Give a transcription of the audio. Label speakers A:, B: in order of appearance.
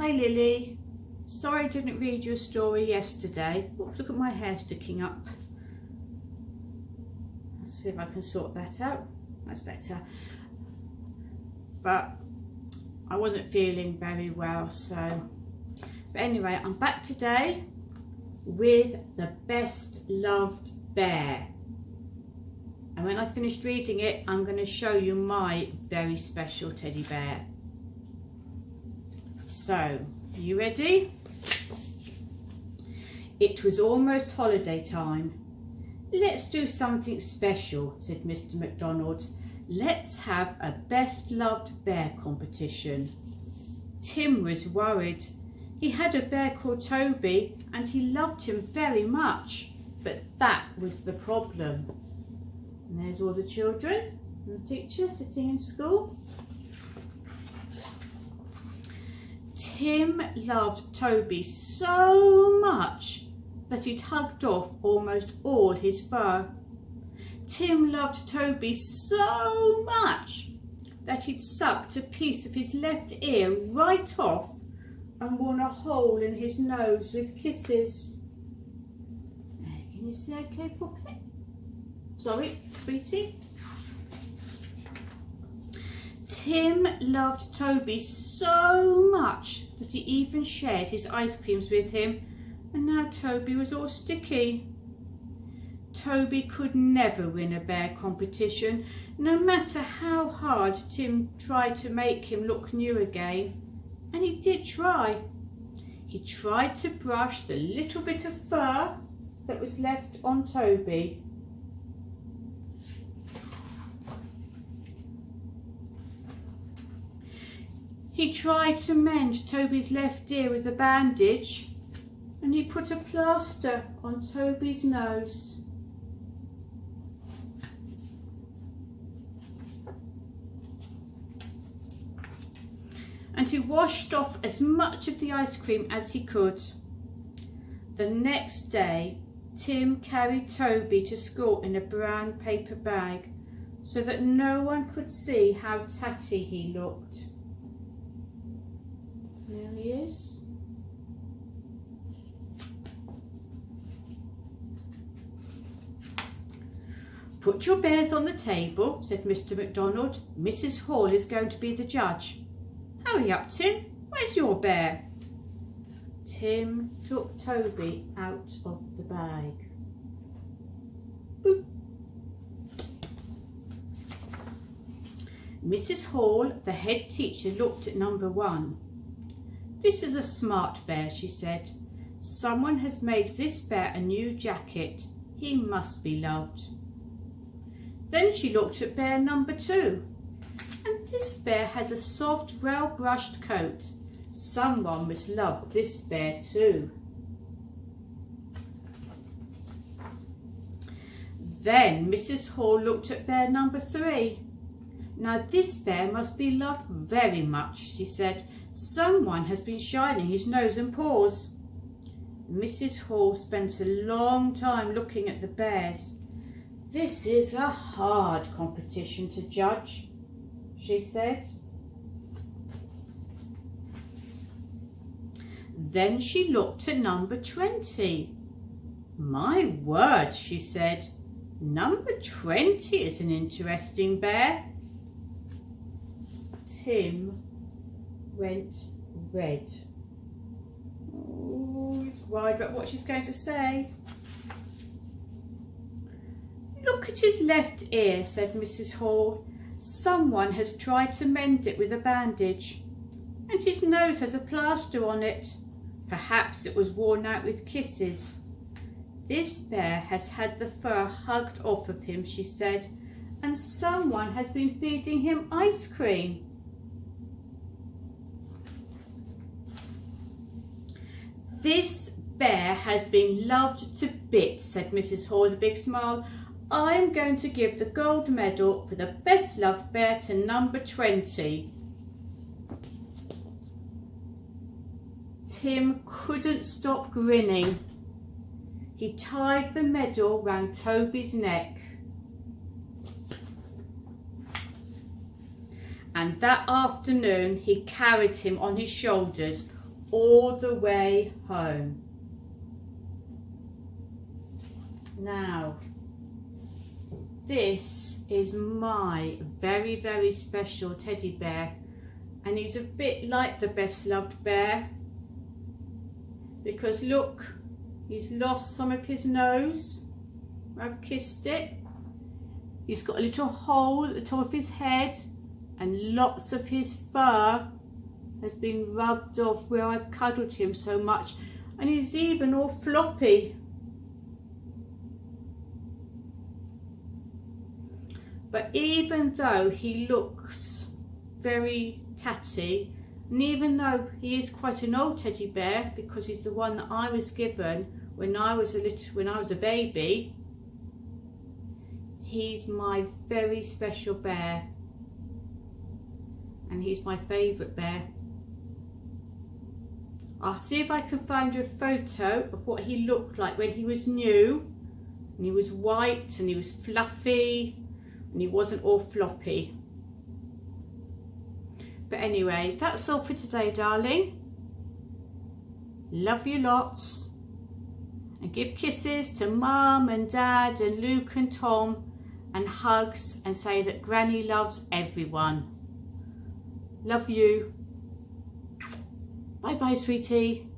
A: Hi Lily, sorry I didn't read your story yesterday. Oh, look at my hair sticking up. Let's see if I can sort that out. That's better. But I wasn't feeling very well, so. But anyway, I'm back today with The Best Loved Bear. And when I finished reading it, I'm going to show you my very special teddy bear. So, are you ready? It was almost holiday time. Let's do something special, said Mr. McDonald. Let's have a best loved bear competition. Tim was worried. He had a bear called Toby and he loved him very much, but that was the problem. And there's all the children and the teacher sitting in school. Tim loved Toby so much that he'd hugged off almost all his fur. Tim loved Toby so much that he'd sucked a piece of his left ear right off and worn a hole in his nose with kisses. Can you see okay, Poppy? Sorry, sweetie. Tim loved Toby so much that he even shared his ice creams with him, and now Toby was all sticky. Toby could never win a bear competition, no matter how hard Tim tried to make him look new again. And he did try. He tried to brush the little bit of fur that was left on Toby. He tried to mend Toby's left ear with a bandage, and he put a plaster on Toby's nose. And he washed off as much of the ice cream as he could. The next day, Tim carried Toby to school in a brown paper bag so that no one could see how tatty he looked. There he is. Put your bears on the table, said Mr. McDonald. Mrs. Hall is going to be the judge. Hurry up, Tim. Where's your bear? Tim took Toby out of the bag. Boop. Mrs. Hall, the head teacher, looked at number 1. This is a smart bear, she said. Someone has made this bear a new jacket. He must be loved. Then she looked at bear number 2. And this bear has a soft, well-brushed coat. Someone must love this bear too. Then Mrs. Hall looked at bear number 3. Now this bear must be loved very much, she said. Someone has been shining his nose and paws. Mrs. Hall spent a long time looking at the bears. This is a hard competition to judge, she said. Then she looked at number 20. My word, she said. Number 20 is an interesting bear. Tim went red. Oh, he's worried about what she's going to say. Look at his left ear, said Mrs. Hall. Someone has tried to mend it with a bandage, and his nose has a plaster on it. Perhaps it was worn out with kisses. This bear has had the fur hugged off of him, she said, and someone has been feeding him ice cream. This bear has been loved to bits, said Mrs. Hall with a big smile. I'm going to give the gold medal for the best loved bear to number 20. Tim couldn't stop grinning. He tied the medal round Toby's neck. And that afternoon he carried him on his shoulders all the way home. Now, this is my very, very special teddy bear, and he's a bit like the Best Loved Bear, because look, he's lost some of his nose where I've kissed it. He's got a little hole at the top of his head, and lots of his fur has been rubbed off where I've cuddled him so much, and he's even all floppy. But even though he looks very tatty, and even though he is quite an old teddy bear, because he's the one that I was given when I was a baby, he's my very special bear, and he's my favourite bear. I'll see if I can find you a photo of what he looked like when he was new, and he was white and he was fluffy and he wasn't all floppy. But anyway, that's all for today, darling. Love you lots, and give kisses to Mum and Dad and Luke and Tom, and hugs, and say that Granny loves everyone. Love you. Bye bye, sweetie.